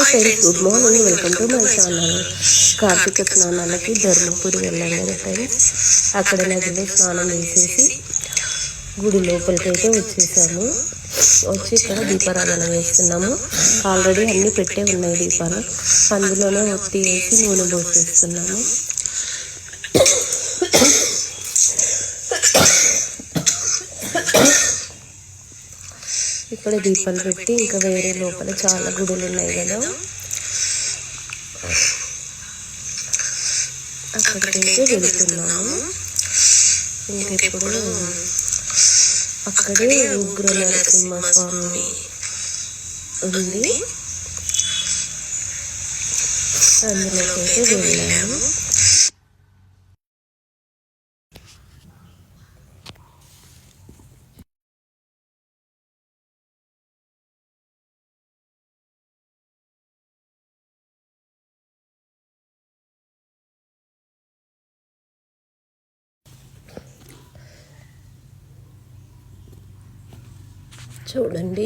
Friends, good morning. Welcome to my channel. Karthika స్నానాలకి ధర్మపురి వెళ్ళాం కదా ఫ్రెండ్స్. అక్కడ నదిలో స్నానం చేసేసి గుడి లోపలికి అయితే వచ్చేసాము. వచ్చి ఇక్కడ దీపారాధన చేస్తున్నాము. ఆల్రెడీ అన్నీ పెట్టే ఉన్నాయి దీపాలు. అందులోనే ఒత్తి వేసి నూనె పోసేస్తున్నాము. ఇక్కడ దీపాలు పెట్టి ఇంకా వేరే లోపల చాలా గుడులు ఉన్నాయి కదా, అక్కడికైతే వెళ్తున్నాము. ఇంకెప్పుడు అక్కడే ఉగ్ర నరసింహస్వామి ఉంది, అందులోకైతే వెళ్ళాము. చూడండి,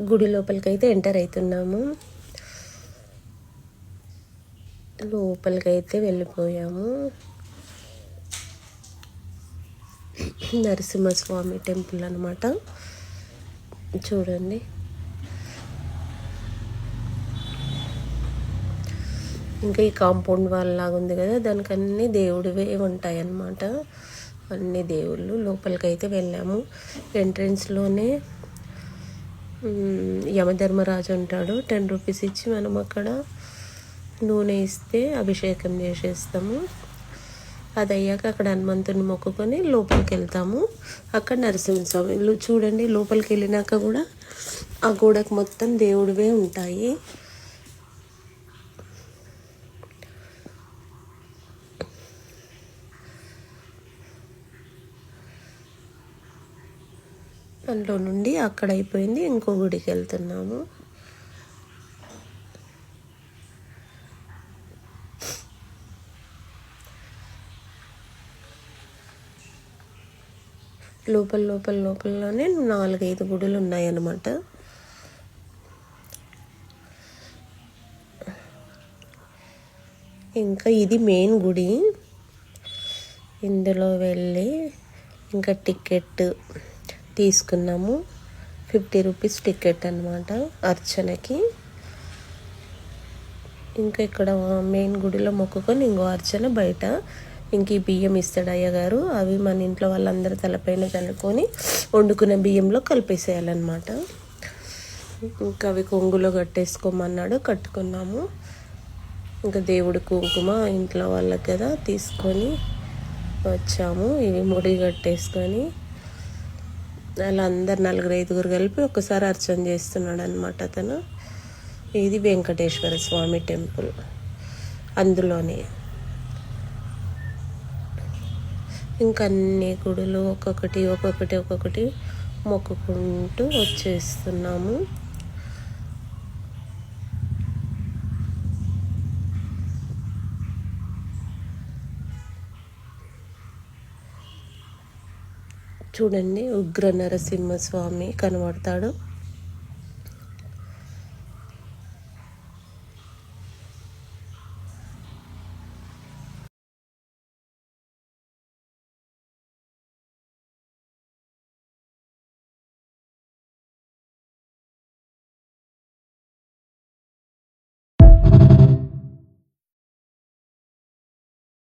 గుడి లోపలికైతే ఎంటర్ అవుతున్నాము. లోపలికైతే వెళ్ళిపోయాము. నరసింహస్వామి టెంపుల్ అన్నమాట. చూడండి, ఇంకా ఈ కాంపౌండ్ వాల్ లాగా ఉంది కదా, దానికి అన్ని దేవుడివే ఉంటాయి అన్నమాట. అన్ని దేవుళ్ళు. లోపలికైతే వెళ్ళాము. ఎంట్రన్స్లోనే యమధర్మరాజు ఉంటాడు. 10 రూపీస్ ఇచ్చి మనం అక్కడ నూనె ఇస్తే అభిషేకం చేసేస్తాము. అది అయ్యాక అక్కడ హనుమంతుని మొక్కుకొని లోపలికి వెళ్తాము. అక్కడ నరసింహస్వామి చూడండి. లోపలికి వెళ్ళినాక కూడా ఆ గోడకు మొత్తం దేవుడివే ఉంటాయి. అందులో నుండి అక్కడ అయిపోయింది, ఇంకో గుడికి వెళ్తున్నాము. లోపలలోనే 4-5 గుడులు ఉన్నాయన్నమాట. ఇంకా ఇది మెయిన్ గుడి. ఇందులో వెళ్ళి ఇంకా టికెట్ తీసుకున్నాము. 50 రూపీస్ టికెట్ అన్నమాట అర్చనకి. ఇంకా ఇక్కడ మెయిన్ గుడిలో మొక్కుకొని ఇంకో అర్చన బయట. ఇంక ఈ బియ్యం ఇస్తాడు అయ్యగారు. అవి మన ఇంట్లో వాళ్ళందరూ తలపైన చల్లుకొని వండుకునే బియ్యంలో కలిపేసేయాలన్నమాట. ఇంకా అవి కొంగులో కట్టేసుకోమన్నాడు, కట్టుకున్నాము. ఇంకా దేవుడి కుంకుమ ఇంట్లో వాళ్ళకి కదా తీసుకొని వచ్చాము. ఇవి ముడి కట్టేసుకొని అలా అందరు 4-5 కలిపి ఒకసారి అర్చన చేస్తున్నాడు అనమాట అతను. ఇది వెంకటేశ్వర స్వామి టెంపుల్. అందులోనే ఇంకా అన్ని గుడులు ఒక్కొక్కటి మొక్కుకుంటూ వచ్చేస్తున్నాము. చూడండి, ఉగ్ర నరసింహస్వామి కనబడతాడు.